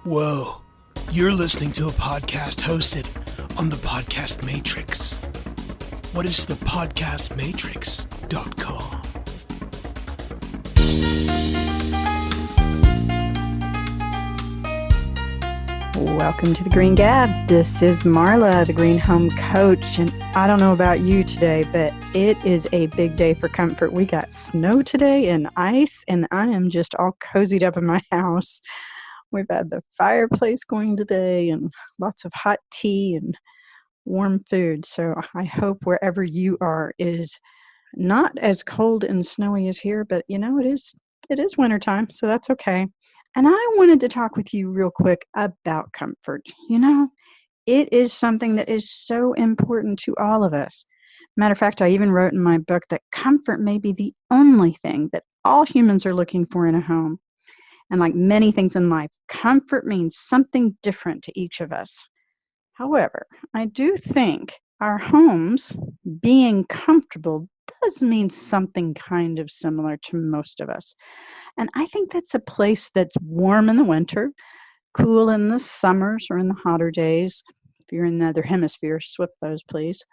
Whoa, you're listening to a podcast hosted on the Podcast Matrix. What is the podcastmatrix.com? Welcome to the Green Gab. This is Marla, the Green Home Coach, and I don't know about you today, but it is a big day for comfort. We got snow today and ice, and I am just all cozied up in my house. We've had the fireplace going today and lots of hot tea and warm food. So I hope wherever you are is not as cold and snowy as here, but you know, it is wintertime, so that's okay. And I wanted to talk with you real quick about comfort. You know, it is something that is so important to all of us. Matter of fact, I even wrote in my book that comfort may be the only thing that all humans are looking for in a home. And like many things in life, comfort means something different to each of us. However, I do think our homes being comfortable does mean something kind of similar to most of us. And I think that's a place that's warm in the winter, cool in the summers or in the hotter days. If you're in the other hemisphere, swip those, please.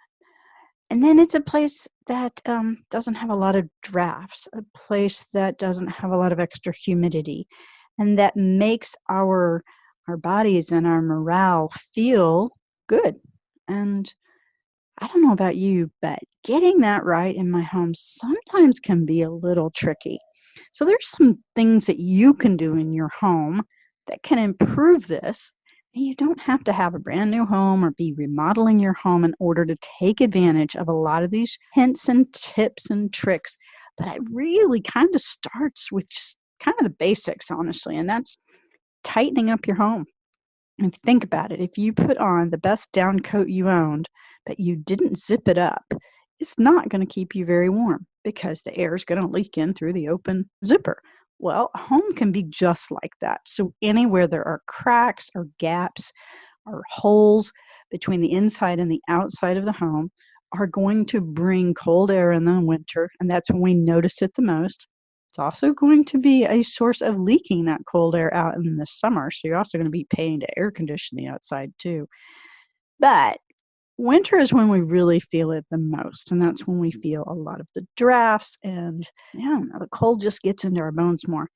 And then it's a place that doesn't have a lot of drafts, a place that doesn't have a lot of extra humidity, and that makes our bodies and our morale feel good. And I don't know about you, but getting that right in my home sometimes can be a little tricky. So there's some things that you can do in your home that can improve this. And you don't have to have a brand new home or be remodeling your home in order to take advantage of a lot of these hints and tips and tricks. But it really kind of starts with just kind of the basics, honestly, and that's tightening up your home. And if you think about it, if you put on the best down coat you owned, but you didn't zip it up, it's not going to keep you very warm because the air is going to leak in through the open zipper. Well, a home can be just like that. So anywhere there are cracks or gaps or holes between the inside and the outside of the home are going to bring cold air in the winter, and that's when we notice it the most. It's also going to be a source of leaking that cold air out in the summer, so you're also going to be paying to air condition the outside too. But winter is when we really feel it the most, and that's when we feel a lot of the drafts, and the cold just gets into our bones more.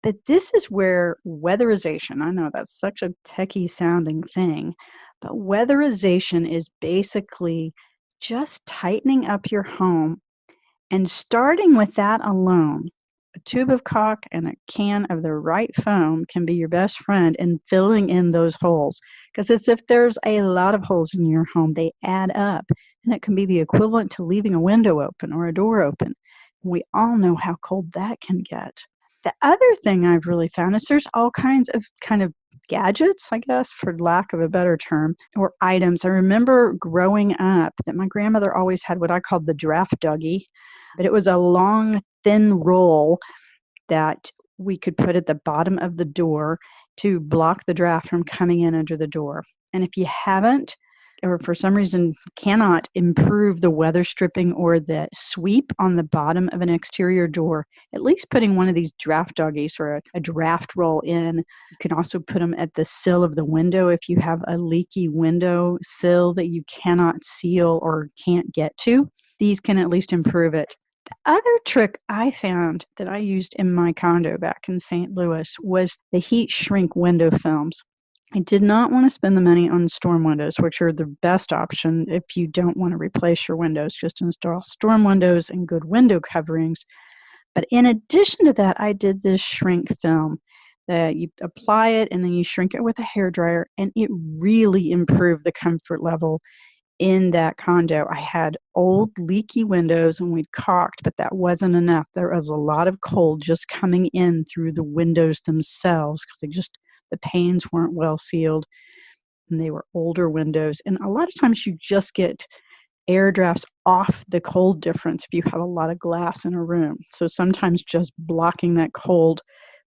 But this is where weatherization, I know that's such a techie sounding thing, but weatherization is basically just tightening up your home and starting with that alone. A tube of caulk and a can of the right foam can be your best friend in filling in those holes. Because it's if there's a lot of holes in your home, they add up. And it can be the equivalent to leaving a window open or a door open. We all know how cold that can get. The other thing I've really found is there's all kinds of kind of gadgets, I guess, for lack of a better term, or items. I remember growing up that my grandmother always had what I called the draft duggie, but it was a long, thin roll that we could put at the bottom of the door to block the draft from coming in under the door. And if you haven't, or for some reason cannot improve the weather stripping or the sweep on the bottom of an exterior door, at least putting one of these draft doggies or a draft roll in. You can also put them at the sill of the window if you have a leaky window sill that you cannot seal or can't get to. These can at least improve it. The other trick I found that I used in my condo back in St. Louis was the heat shrink window films. I did not want to spend the money on storm windows, which are the best option if you don't want to replace your windows. Just install storm windows and good window coverings. But in addition to that, I did this shrink film. You apply it and then you shrink it with a hairdryer, and it really improved the comfort level in that condo. I had old leaky windows and we'd caulked, but that wasn't enough. There was a lot of cold just coming in through the windows themselves because the panes weren't well sealed and they were older windows. And a lot of times you just get air drafts off the cold difference if you have a lot of glass in a room. So sometimes just blocking that cold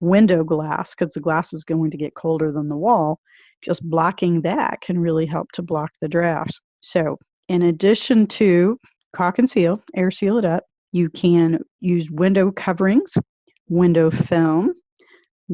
window glass, because the glass is going to get colder than the wall, just blocking that can really help to block the drafts. So in addition to caulk and seal, air seal it up, you can use window coverings, window film,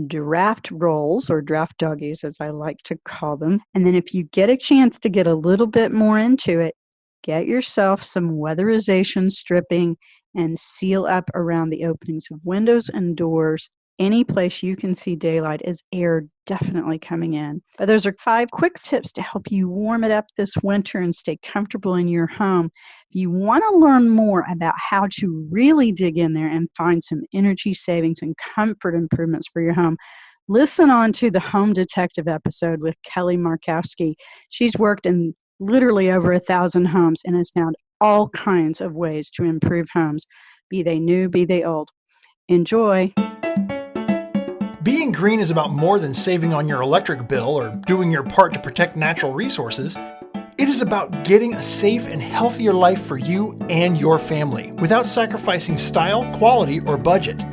draft rolls, or draft doggies as I like to call them. And then if you get a chance to get a little bit more into it, get yourself some weatherization stripping and seal up around the openings of windows and doors. Any place you can see daylight is air definitely coming in. But those are 5 quick tips to help you warm it up this winter and stay comfortable in your home. If you want to learn more about how to really dig in there and find some energy savings and comfort improvements for your home, listen on to the Home Detective episode with Kellye Markowski. She's worked in literally over 1,000 homes and has found all kinds of ways to improve homes, be they new, be they old. Enjoy. Being green is about more than saving on your electric bill or doing your part to protect natural resources. It is about getting a safe and healthier life for you and your family without sacrificing style, quality, or budget.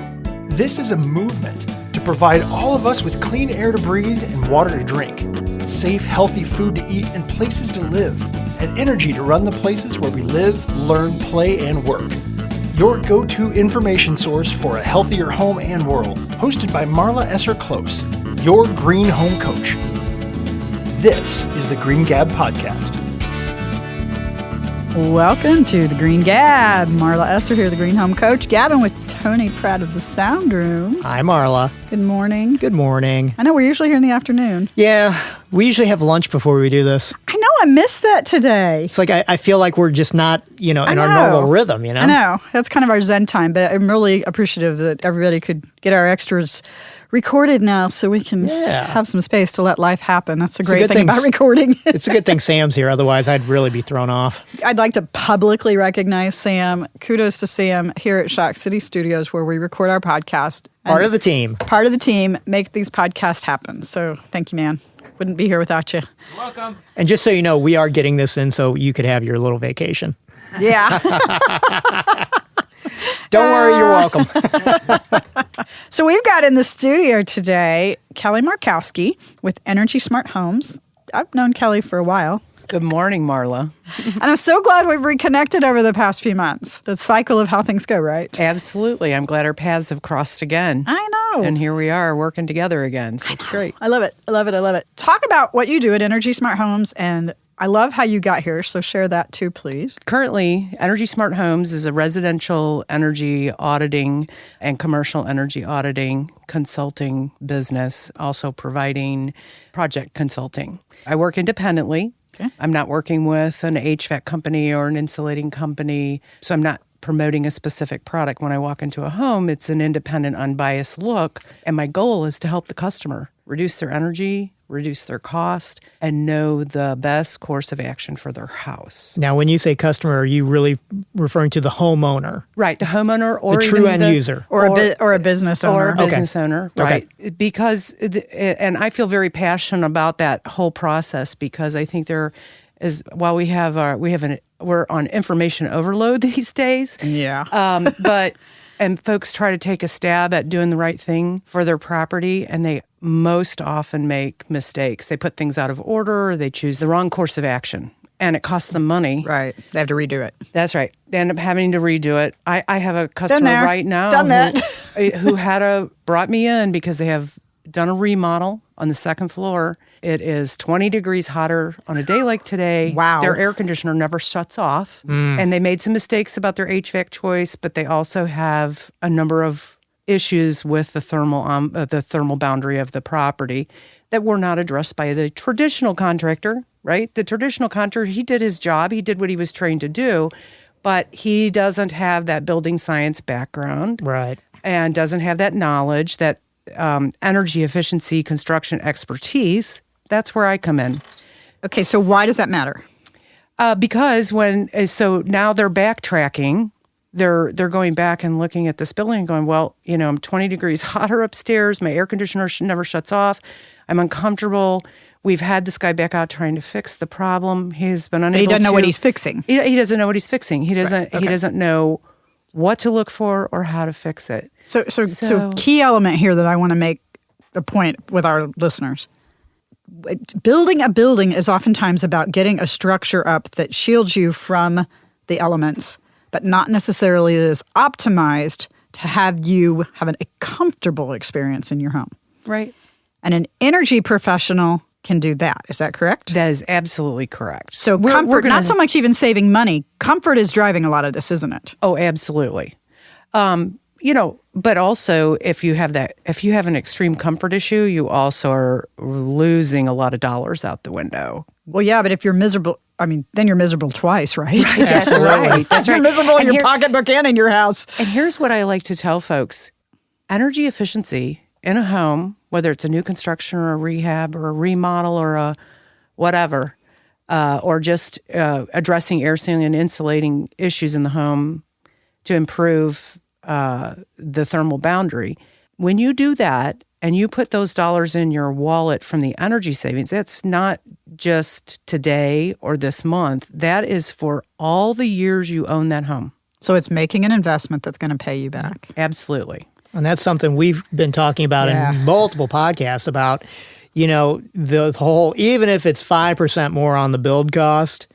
This is a movement to provide all of us with clean air to breathe and water to drink, safe, healthy food to eat and places to live, and energy to run the places where we live, learn, play, and work. Your go-to information source for a healthier home and world, hosted by Marla Esser-Close, your green home coach. This is the Green Gab Podcast. Welcome to the Green Gab. Marla Esser here, the Green Home Coach, gabbing with Tony Pratt of the Sound Room. Hi, Marla. Good morning. Good morning. I know we're usually here in the afternoon. Yeah, we usually have lunch before we do this. I know, I missed that today. It's like I feel like we're just not, in our normal rhythm, I know. That's kind of our Zen time, but I'm really appreciative that everybody could get our extras recorded now so we can have some space to let life happen. That's a great thing about recording. It's a good thing Sam's here. Otherwise, I'd really be thrown off. I'd like to publicly recognize Sam. Kudos to Sam here at Shock City Studios, where we record our podcast. Part of the team. Part of the team make these podcasts happen. So thank you, man. Wouldn't be here without you. You're welcome. And just so you know, we are getting this in so you could have your little vacation. Yeah. Don't worry, you're welcome. So we've got in the studio today Kellye Markowski with Energy Smart Homes. I've known Kellye for a while. Good morning, Marla. And I'm so glad we've reconnected over the past few months. The cycle of how things go, right? Absolutely. I'm glad our paths have crossed again. I know. And here we are working together again. So it's great. I love it. I love it. I love it. Talk about what you do at Energy Smart Homes, and I love how you got here, so share that too, please. Currently, Energy Smart Homes is a residential energy auditing and commercial energy auditing consulting business, also providing project consulting. I work independently. Okay. I'm not working with an HVAC company or an insulating company, so I'm not promoting a specific product. When I walk into a home, it's an independent, unbiased look, and my goal is to help the customer reduce their energy, reduce their cost, and know the best course of action for their house. Now, when you say customer, are you really referring to the homeowner? Right, the homeowner or the true end user. Or a business owner. Or a business owner, right. Okay. Because, and I feel very passionate about that whole process because I think there is, while we're on information overload these days. Yeah. And folks try to take a stab at doing the right thing for their property, and they most often make mistakes. They put things out of order, or they choose the wrong course of action, and it costs them money. Right. They have to redo it. That's right. They end up having to redo it. I have a customer right now who brought me in because they have done a remodel on the second floor. It is 20 degrees hotter on a day like today. Wow. Their air conditioner never shuts off. And they made some mistakes about their HVAC choice, but they also have a number of issues with the thermal boundary of the property that were not addressed by the traditional contractor, right? The traditional contractor, he did his job. He did what he was trained to do, but he doesn't have that building science background. Right. And doesn't have that knowledge, that energy efficiency construction expertise. That's where I come in. Okay, so why does that matter? Because so now they're backtracking. They're going back and looking at this building and going, well, I'm 20 degrees hotter upstairs. My air conditioner never shuts off. I'm uncomfortable. We've had this guy back out trying to fix the problem. He's been unable to. But he doesn't know what he's fixing. He doesn't know what he's fixing. He doesn't. Right. Okay. He doesn't know what to look for or how to fix it. So key element here that I want to make a point with our listeners. Building a building is oftentimes about getting a structure up that shields you from the elements, but not necessarily that is optimized to have you have a comfortable experience in your home. Right. And an energy professional can do that. Is that correct? That is absolutely correct. So comfort, not so much even saving money. Comfort is driving a lot of this, isn't it? Oh, absolutely. But also if you have an extreme comfort issue, you also are losing a lot of dollars out the window. Well, yeah, but if you're miserable, then you're miserable twice, right? That's right. That's right. You're miserable in your pocketbook and in your house. And here's what I like to tell folks. Energy efficiency in a home, whether it's a new construction or a rehab or a remodel or a whatever, or just addressing air sealing and insulating issues in the home to improve the thermal boundary. When you do that and you put those dollars in your wallet from the energy savings, that's not just today or this month. That is for all the years you own that home. So it's making an investment that's going to pay you back. Absolutely. And that's something we've been talking about in multiple podcasts about, the whole, even if it's 5% more on the build cost,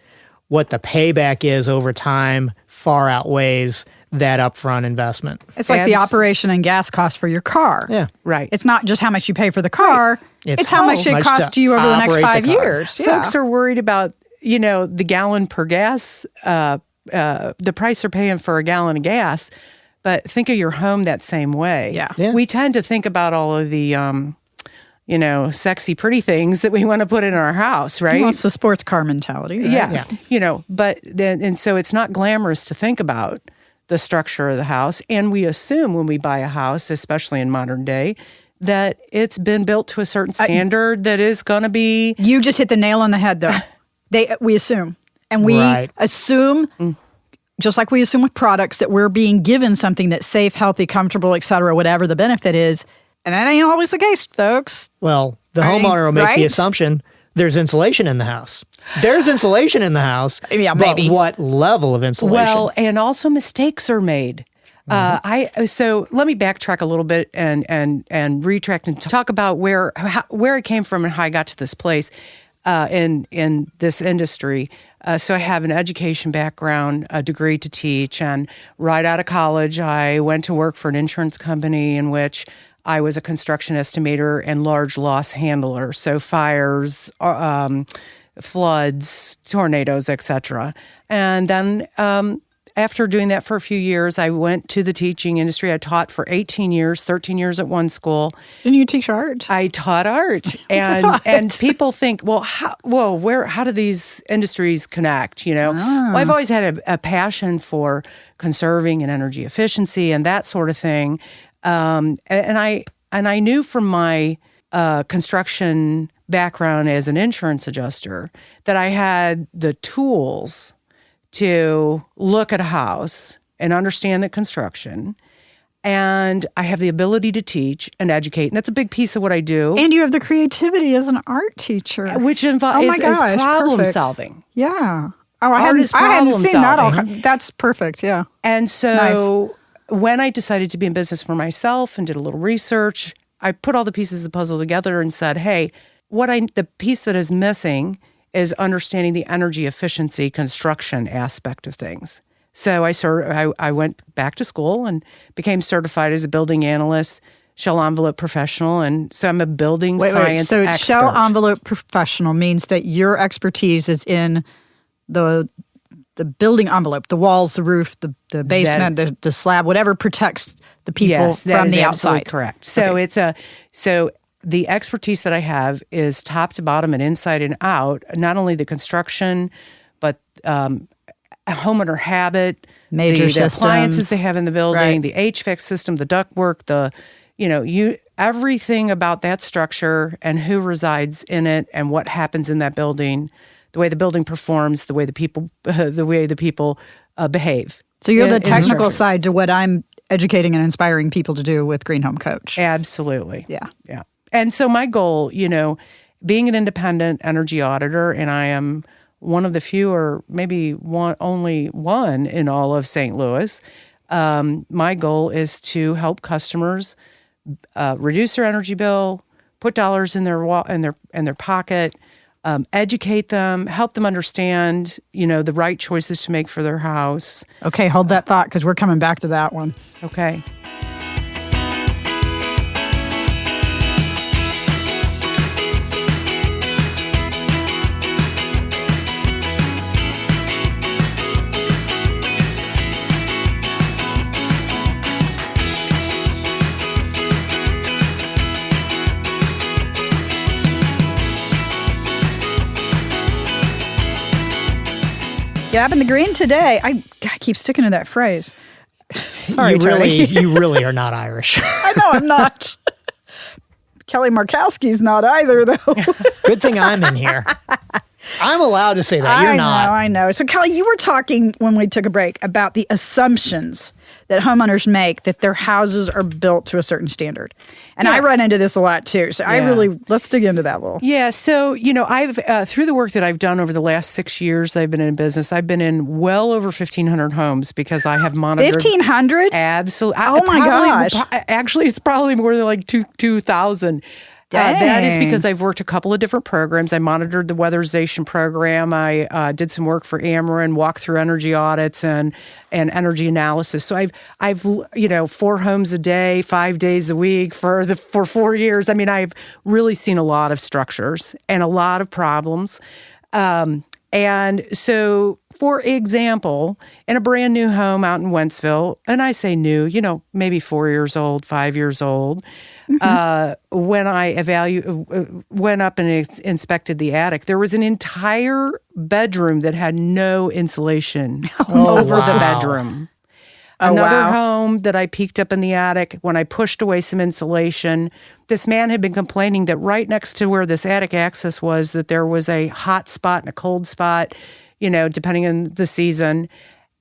what the payback is over time far outweighs that upfront investment. It's like the operation and gas cost for your car. Yeah. Right. It's not just how much you pay for the car. Right. It's how much it costs you over the next 5 years. Yeah. Folks are worried about, the gallon per gas, the price they're paying for a gallon of gas. But think of your home that same way. Yeah. We tend to think about all of the, sexy, pretty things that we want to put in our house, right? Well, it's the sports car mentality. Right? Yeah. But then, and so it's not glamorous to think about the structure of the house. And we assume when we buy a house, especially in modern day, that it's been built to a certain standard that is going to be... You just hit the nail on the head, though. We assume. And we assume, just like we assume with products, that we're being given something that's safe, healthy, comfortable, et cetera, whatever the benefit is. And that ain't always the case, folks. Well, the homeowner will make the assumption there's insulation in the house. There's insulation in the house, but maybe. What level of insulation? Well, and also mistakes are made. So let me backtrack a little bit and retract and talk about where I came from and how I got to this place in this industry. So I have an education background, a degree to teach, and right out of college, I went to work for an insurance company in which I was a construction estimator and large loss handler. So fires, floods, tornadoes, etc. And then after doing that for a few years, I went to the teaching industry. I taught for 18 years, 13 years at one school. Didn't you teach art? I taught art. and people think, how do these industries connect? Well, I've always had a passion for conserving and energy efficiency and that sort of thing. And I knew from my construction background as an insurance adjuster that I had the tools to look at a house and understand the construction. And I have the ability to teach and educate. And that's a big piece of what I do. And you have the creativity as an art teacher. Which involves problem solving. Yeah. Oh, I hadn't seen that all. That's perfect, yeah. And so when I decided to be in business for myself and did a little research, I put all the pieces of the puzzle together and said, hey, the piece that is missing is understanding the energy efficiency construction aspect of things. So I went back to school and became certified as a building analyst, shell envelope professional, and so I'm a building science expert. So shell envelope professional means that your expertise is in the building envelope, the walls, the roof, the basement, the slab, whatever protects the people from the outside. Correct. So so the expertise that I have is top to bottom and inside and out, not only the construction, but homeowner habit, major the appliances they have in the building, the HVAC system, the ductwork, everything about that structure and who resides in it and what happens in that building, the way the building performs, the way the people behave. So you're the technical side to what I'm educating and inspiring people to do with Green Home Coach. Absolutely. Yeah. And so my goal, being an independent energy auditor, and I am one of the few or maybe only one in all of St. Louis, my goal is to help customers reduce their energy bill, put dollars in their pocket, educate them, help them understand, the right choices to make for their house. Okay, hold that thought because we're coming back to that one. Okay. Gabbing the green today. I keep sticking to that phrase. Sorry, you really are not Irish. I know I'm not. Kellye Markowski's not either, though. Good thing I'm in here. I'm allowed to say that. You're not. I know. So, Kellye, you were talking when we took a break about the assumptions that homeowners make that their houses are built to a certain standard. And I run into this a lot, too. So let's dig into that a little. Yeah. So, I've, through the work that I've done over the last 6 years I've been in business, I've been in well over 1,500 homes because I have monitored. 1,500? Absolutely. Oh, my gosh. Actually, it's probably more than like 2,000. That is because I've worked a couple of different programs. I monitored the weatherization program. I did some work for Ameren, walked through energy audits and energy analysis. So I've 4 homes a day, 5 days a week for 4 years. I mean, I've really seen a lot of structures and a lot of problems. And so, for example, in a brand new home out in Wentzville, and I say new, maybe 4 years old, 5 years old, when I went up and inspected the attic, there was an entire bedroom that had no insulation over the bedroom. Another home that I peeked up in the attic, when I pushed away some insulation, this man had been complaining that right next to where this attic access was, that there was a hot spot and a cold spot, depending on the season.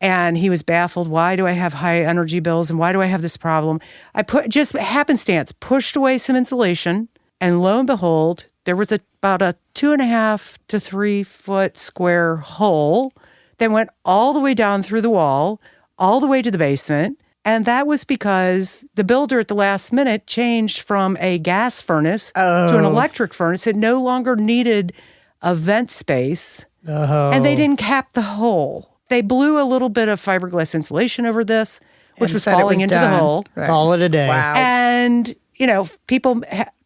And he was baffled. Why do I have high energy bills and why do I have this problem? I just happenstance pushed away some insulation, and lo and behold, there was about a 2.5 to 3 foot square hole that went all the way down through the wall, all the way to the basement. And that was because the builder at the last minute changed from a gas furnace to an electric furnace. It no longer needed a vent space, and they didn't cap the hole. They blew a little bit of fiberglass insulation over this, which was falling into the hole. Right. Call it a day. Wow. And, people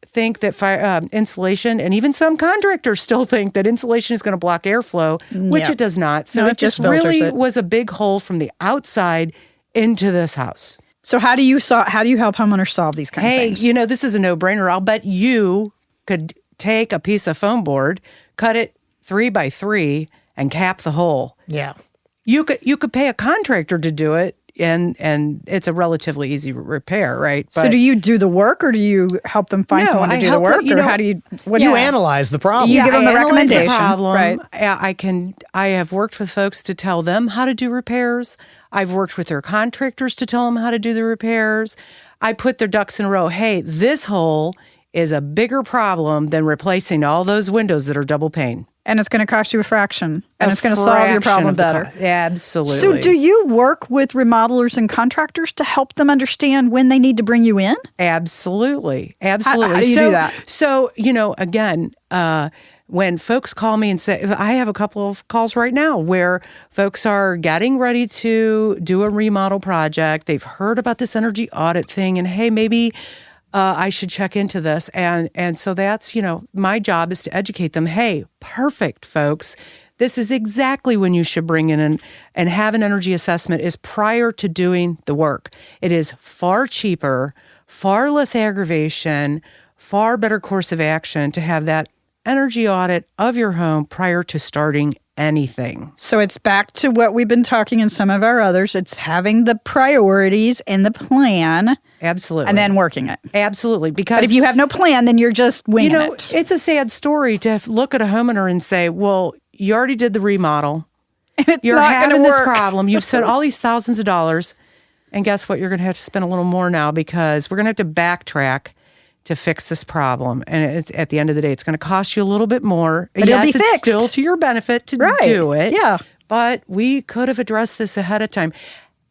think that insulation, and even some contractors still think that insulation is going to block airflow, which it does not. So it just really was a big hole from the outside into this house. So how do you help homeowners solve these kind of things? Hey, this is a no-brainer. I'll bet you could take a piece of foam board, cut it 3 by 3, and cap the hole. Yeah. You could pay a contractor to do it, and it's a relatively easy repair, right? But, so do you do the work, or do you help them find someone to do the work, or how do you? You analyze the problem. You give them the recommendation. The problem. Right. I have worked with folks to tell them how to do repairs. I've worked with their contractors to tell them how to do the repairs. I put their ducks in a row. Hey, this hole is a bigger problem than replacing all those windows that are double pane. And it's going to cost you a fraction. And it's going to solve your problem better. Absolutely. So do you work with remodelers and contractors to help them understand when they need to bring you in? Absolutely. How do you do that? So, again, when folks call me and say, I have a couple of calls right now where folks are getting ready to do a remodel project. They've heard about this energy audit thing and, hey, maybe I should check into this. And so that's, my job is to educate them. Hey, perfect, folks. This is exactly when you should bring in and have an energy assessment is prior to doing the work. It is far cheaper, far less aggravation, far better course of action to have that energy audit of your home prior to starting anything. So it's back to what we've been talking in some of our others. It's having the priorities and the plan. Absolutely. And then working it. Absolutely. Because, but if you have no plan, then you're just winging it. It's a sad story to look at a homeowner and say, well, you already did the remodel. You're having this problem. You've spent all these thousands of dollars. And guess what? You're going to have to spend a little more now because we're going to have to backtrack to fix this problem. And it's, at the end of the day, it's going to cost you a little bit more. But it'll be fixed. It's still to your benefit to do it. Yeah. But we could have addressed this ahead of time.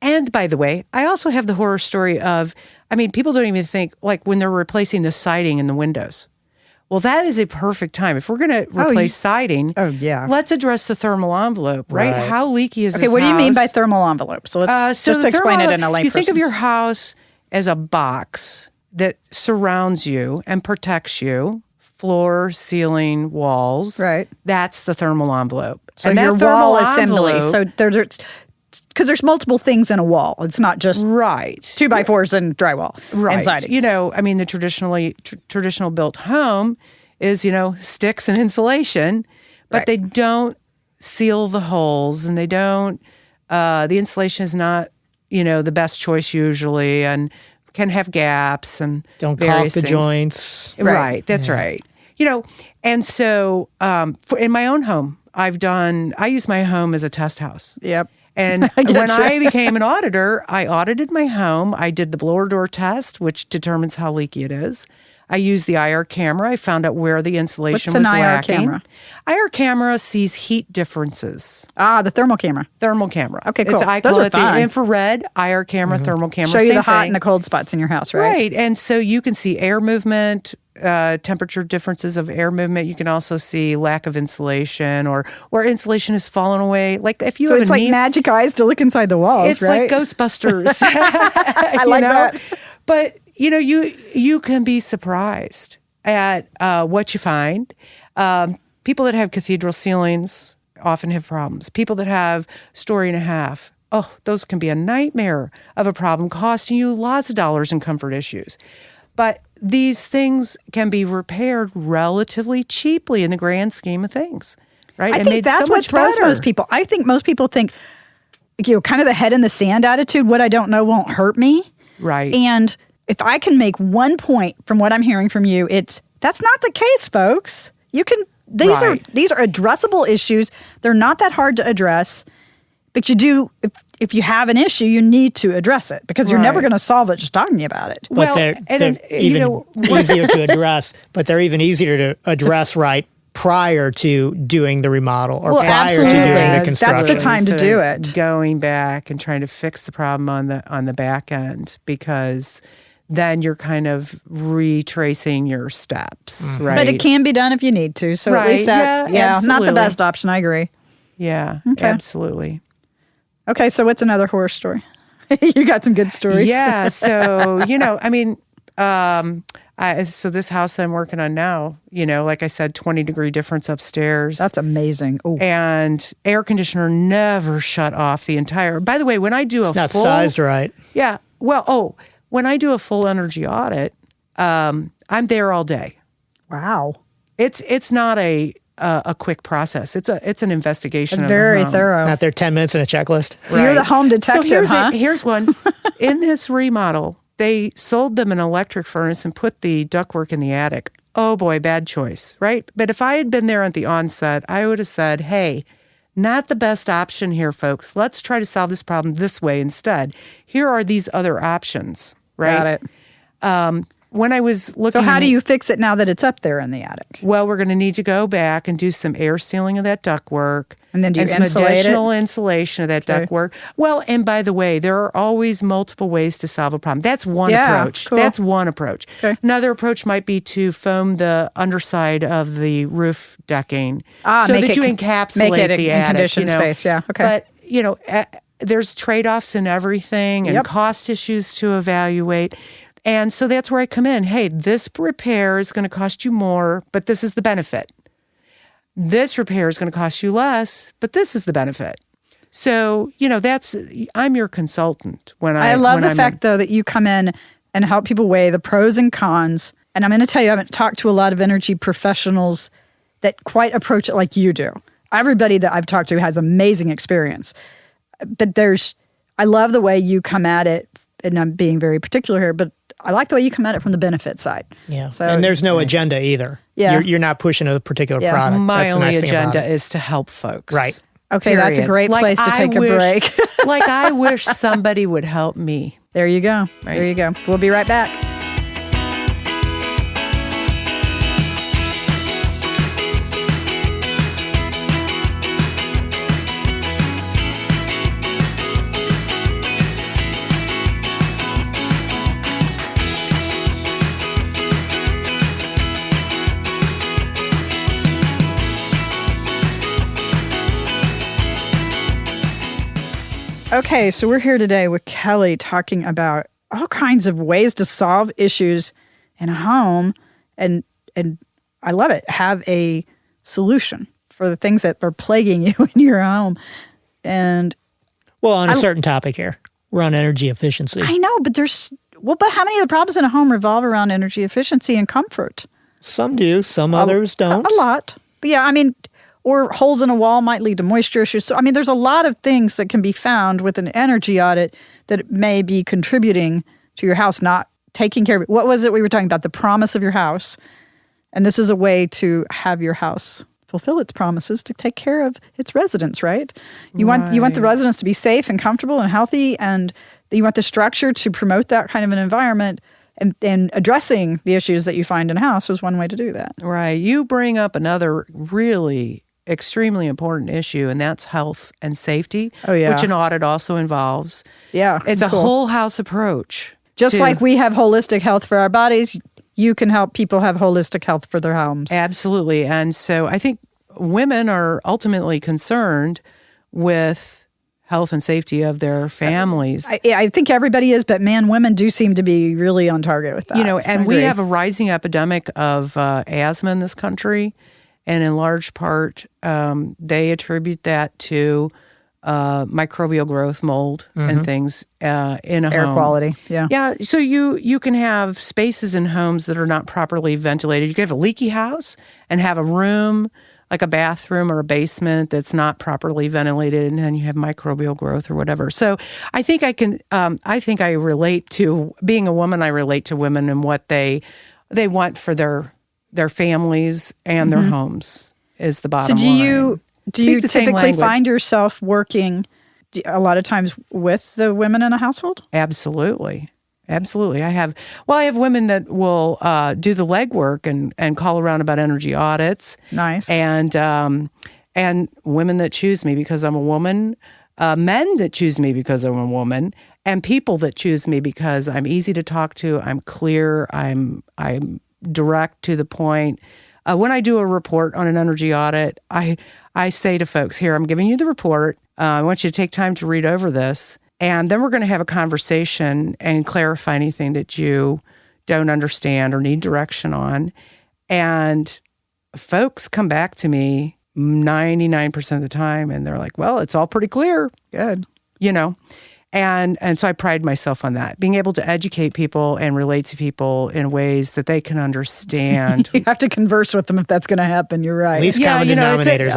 And by the way, I also have the horror story of, people don't even think, like when they're replacing the siding in the windows. Well, that is a perfect time. If we're going to replace siding, let's address the thermal envelope, right? How leaky is this house? Okay, what do you mean by thermal envelope? So let's just explain it in a layperson. You think of your house as a box that surrounds you and protects you, floor, ceiling, walls. Right. That's the thermal envelope. So and your wall assembly. So there's because there's multiple things in a wall. It's not just 2x4s and drywall and siding. The traditional built home is, sticks and insulation, but they don't seal the holes, and they don't. The insulation is not, the best choice usually, and can have gaps and don't caulk the joints. Right. That's right. And so in my own home, I use my home as a test house. Yep. And when I became an auditor, I audited my home. I did the blower door test, which determines how leaky it is. I used the IR camera. I found out where the insulation was lacking. What's an IR camera? IR camera sees heat differences. The thermal camera. Thermal camera. Okay, cool. I call it the infrared IR camera, thermal camera. Show you same the hot thing. and the cold spots in your house, right? Right. And so you can see air movement, temperature differences of air movement. You can also see lack of insulation or where insulation has fallen away. Like if you so have it's like magic eyes to look inside the walls, it's right? like Ghostbusters. I like that. But you can be surprised at what you find. People that have cathedral ceilings often have problems. People that have story and a half, those can be a nightmare of a problem, costing you lots of dollars in comfort issues. But these things can be repaired relatively cheaply in the grand scheme of things, right? I think that's what throws most people. I think most people think, kind of the head in the sand attitude, what I don't know won't hurt me. Right. And if I can make one point from what I'm hearing from you, that's not the case, folks. These are addressable issues. They're not that hard to address, but you do, if you have an issue, you need to address it because you're never going to solve it just talking about it. But they're even easier to address, but they're even easier to address prior to doing the remodel or prior to doing the construction. That's the time to do it. Going back and trying to fix the problem on the back end, because then you're kind of retracing your steps, right? But it can be done if you need to. So at least that, not the best option. I agree. Yeah, absolutely. Okay, so what's another horror story? You got some good stories. Yeah, so, so this house I'm working on now, like I said, 20-degree difference upstairs. That's amazing. Ooh. And air conditioner never shut off the entire. By the way, when I do it's not sized right. Yeah. Well, when I do a full energy audit, I'm there all day. Wow. It's not a quick process. It's an investigation. It's very thorough. Not there 10 minutes in a checklist. Right. You're the home detective, so here's one. In this remodel, they sold them an electric furnace and put the ductwork in the attic. Oh boy, bad choice, right? But if I had been there at the onset, I would have said, hey, not the best option here, folks. Let's try to solve this problem this way instead. Here are these other options, right? Got it. When I was looking... So how do you fix it now that it's up there in the attic? Well, we're going to need to go back and do some air sealing of that ductwork. And then do you some insulate additional insulation of that ductwork. Well, and by the way, there are always multiple ways to solve a problem. That's one approach. Cool. That's one approach. Okay. Another approach might be to foam the underside of the roof decking so that you encapsulate the attic. Conditioned space, yeah. Okay. But, there's trade-offs in everything and cost issues to evaluate. And so that's where I come in. Hey, this repair is going to cost you more, but this is the benefit. This repair is going to cost you less, but this is the benefit. So, I'm your consultant I love the fact, though, that you come in and help people weigh the pros and cons. And I'm going to tell you, I haven't talked to a lot of energy professionals that quite approach it like you do. Everybody that I've talked to has amazing experience. But I love the way you come at it, and I'm being very particular here, but I like the way you come at it from the benefit side. Yeah, so, and there's no agenda either. Yeah. You're not pushing a particular product. My only agenda is to help folks. Right. Okay, period. That's a great place to take a break. I wish somebody would help me. There you go. Right. There you go. We'll be right back. Okay, so we're here today with Kellye talking about all kinds of ways to solve issues in a home, and I love it. Have a solution for the things that are plaguing you in your home. And on a certain topic here, we're on energy efficiency. I know, but but how many of the problems in a home revolve around energy efficiency and comfort? Some do, some others don't. A lot. But yeah, or holes in a wall might lead to moisture issues. So, I mean, there's a lot of things that can be found with an energy audit that may be contributing to your house not taking care of it. What was it we were talking about? The promise of your house. And this is a way to have your house fulfill its promises to take care of its residents, right? You want the residents to be safe and comfortable and healthy, and you want the structure to promote that kind of an environment. And addressing the issues that you find in a house is one way to do that. Right. You bring up another really extremely important issue, and that's health and safety, which an audit also involves. Yeah. It's a whole house approach. Just like we have holistic health for our bodies, you can help people have holistic health for their homes. Absolutely. And so I think women are ultimately concerned with health and safety of their families. I think everybody is, but women do seem to be really on target with that. And we have a rising epidemic of asthma in this country, and in large part, they attribute that to microbial growth, mold, and things in a air home. Quality. Yeah. Yeah. So you can have spaces in homes that are not properly ventilated. You can have a leaky house and have a room, like a bathroom or a basement, that's not properly ventilated, and then you have microbial growth or whatever. So I think I relate to, being a woman, I relate to women and what they want for their families and their homes is the bottom line. Do you typically find yourself working a lot of times with the women in a household? Absolutely. I have women that will do the legwork and call around about energy audits. Nice. And women that choose me because I'm a woman, men that choose me because I'm a woman, and people that choose me because I'm easy to talk to, I'm clear, I'm direct to the point. When I do a report on an energy audit, I say to folks, here, I'm giving you the report. I want you to take time to read over this. And then we're going to have a conversation and clarify anything that you don't understand or need direction on. And folks come back to me 99% of the time, and they're like, well, it's all pretty clear. Good. And so I pride myself on that, being able to educate people and relate to people in ways that they can understand. You have to converse with them if that's going to happen. You're right. Least common denominators,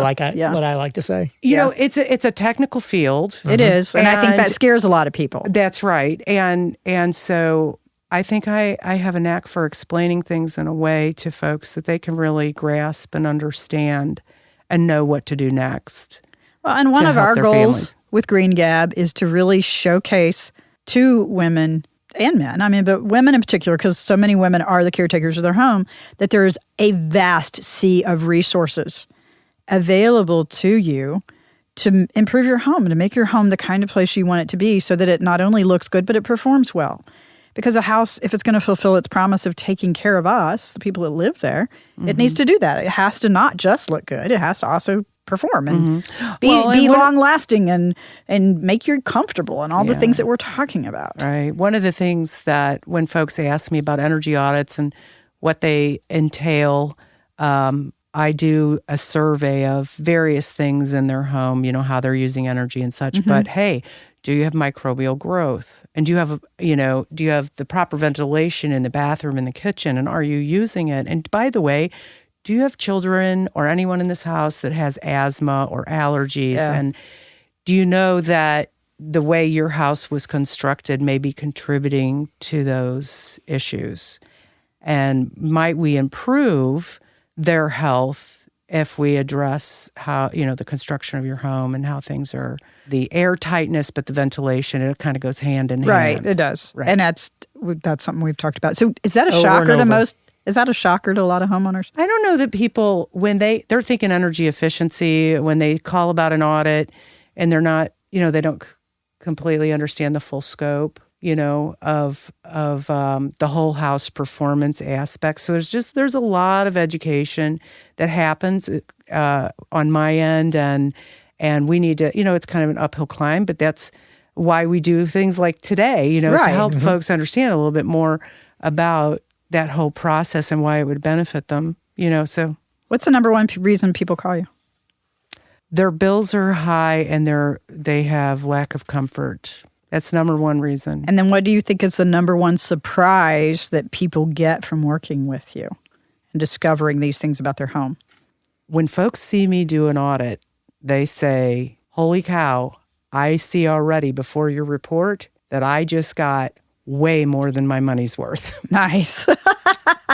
what I like to say. It's a technical field. It is, and I think that scares a lot of people. That's right. And so I think I have a knack for explaining things in a way to folks that they can really grasp and understand and know what to do next. Well, and one of our goals with Green Gab is to really showcase to women and men, but women in particular, because so many women are the caretakers of their home, that there is a vast sea of resources available to you to improve your home and to make your home the kind of place you want it to be, so that it not only looks good, but it performs well. Because a house, if it's going to fulfill its promise of taking care of us, the people that live there, it needs to do that. It has to not just look good. It has to also perform and be long-lasting and make you comfortable and all the things that we're talking about. Right. One of the things that when folks ask me about energy audits and what they entail, I do a survey of various things in their home, how they're using energy and such. But hey, do you have microbial growth? And do you have the proper ventilation in the bathroom and the kitchen? And are you using it? And by the way, do you have children or anyone in this house that has asthma or allergies? Yeah. And do you know that the way your house was constructed may be contributing to those issues? And might we improve their health if we address how, the construction of your home and how things are, the air tightness, but the ventilation, it kind of goes hand in hand. Right, it does. Right. And that's something we've talked about. So is that a Over shocker and to over. most? Is that a shocker to a lot of homeowners? I don't know that people, when they're thinking energy efficiency, when they call about an audit and they're not, they don't completely understand the full scope, of the whole house performance aspect. So there's a lot of education that happens on my end, and we need to, it's kind of an uphill climb, but that's why we do things like today, is to help folks understand a little bit more about that whole process and why it would benefit them, so. What's the number one reason people call you? Their bills are high and they have lack of comfort. That's number one reason. And then what do you think is the number one surprise that people get from working with you and discovering these things about their home? when folks see me do an audit, they say, holy cow, I see already before your report that I just got way more than my money's worth. Nice.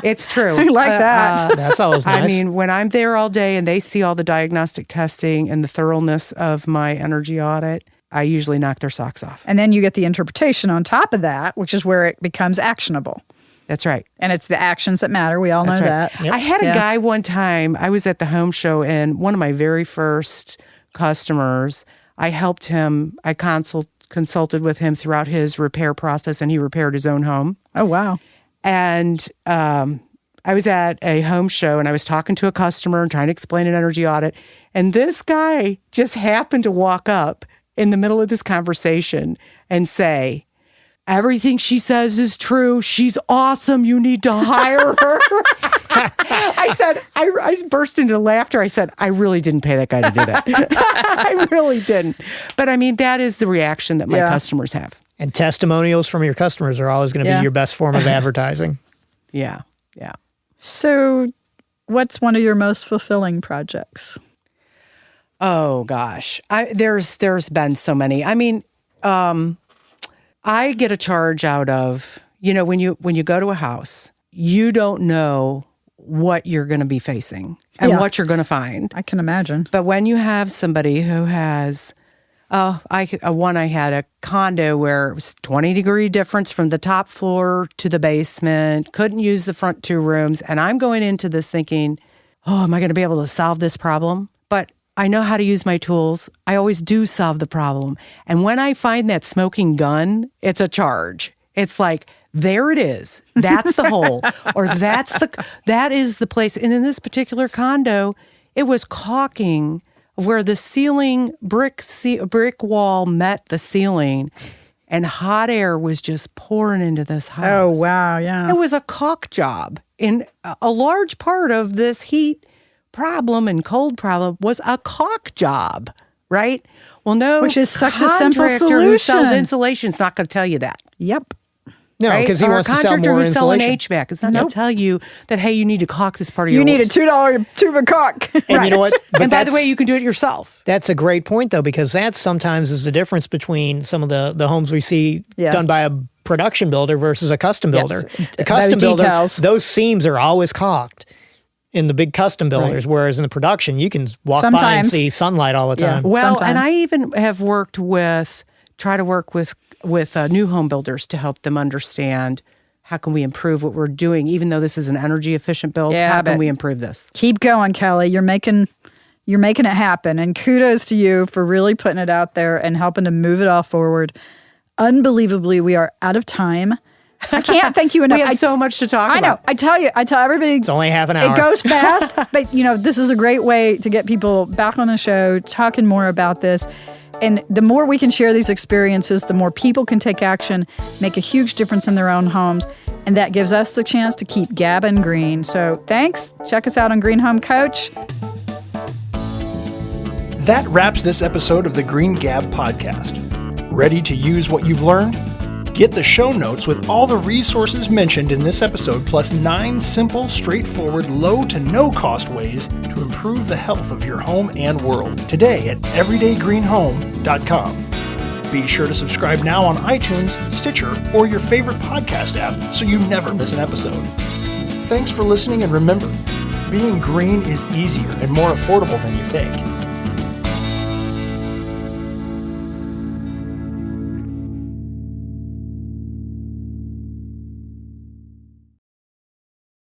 It's true. I like that. That's always nice. I mean, when I'm there all day and they see all the diagnostic testing and the thoroughness of my energy audit, I usually knock their socks off. And then you get the interpretation on top of that, which is where it becomes actionable. That's right. And it's the actions that matter. We all know that. Yep. I had a guy one time, I was at the home show, and one of my very first customers, I helped him, I consulted with him throughout his repair process, and he repaired his own home. Oh, wow. And I was at a home show, and I was talking to a customer and trying to explain an energy audit. And this guy just happened to walk up in the middle of this conversation and say, everything she says is true. She's awesome. You need to hire her. I said, I burst into laughter. I said, I really didn't pay that guy to do that. I really didn't. But I mean, that is the reaction that my customers have. And testimonials from your customers are always going to be your best form of advertising. Yeah. So what's one of your most fulfilling projects? Oh, gosh. There's been so many. I mean, I get a charge out of, when you go to a house, you don't know what you're going to be facing and what you're going to find. I can imagine. But when you have somebody who has, I had a condo where it was 20-degree difference from the top floor to the basement, couldn't use the front 2 rooms. And I'm going into this thinking, am I going to be able to solve this problem? But I know how to use my tools. I always do solve the problem. And when I find that smoking gun, it's a charge. It's like, there it is. That's the hole. Or that is the place. And in this particular condo, it was caulking where the ceiling, brick wall met the ceiling, and hot air was just pouring into this house. Oh, wow, yeah. It was a caulk job. And a large part of this heat problem and cold problem was a caulk job, right? Well, no, which is such a simple contractor solution. who sells insulation is not going to tell you that. Yep. No, because he wants to sell more contractor who's selling insulation. HVAC is not going to tell you that, hey, you need to caulk this part of your You need a walls. $2 tube of caulk. And you know what? But And by the way, you can do it yourself. That's a great point, though, because that sometimes is the difference between some of the homes we see done by a production builder versus a custom builder. The custom builder, details. those seams are always caulked in the big custom builders, whereas in the production, you can walk by and Sometimes. see sunlight all the Yeah. time. Well, Sometimes. and I even have try to work with new home builders to help them understand how can we improve what we're doing, even though this is an energy efficient build. Yeah, how but can we improve this? Keep going, Kellye. You're making it happen. And kudos to you for really putting it out there and helping to move it all forward. Unbelievably, we are out of time. I can't thank you enough. We have so much to talk about. I know. I tell everybody. It's only half an hour. It goes fast, but this is a great way to get people back on the show, talking more about this. And the more we can share these experiences, the more people can take action, make a huge difference in their own homes. And that gives us the chance to keep gabbing green. So thanks. Check us out on Green Home Coach. That wraps this episode of the Green Gab podcast. Ready to use what you've learned? Get the show notes with all the resources mentioned in this episode, plus 9 simple, straightforward, low to no cost ways to improve the health of your home and world today at everydaygreenhome.com. Be sure to subscribe now on iTunes, Stitcher, or your favorite podcast app so you never miss an episode. Thanks for listening, and remember, being green is easier and more affordable than you think.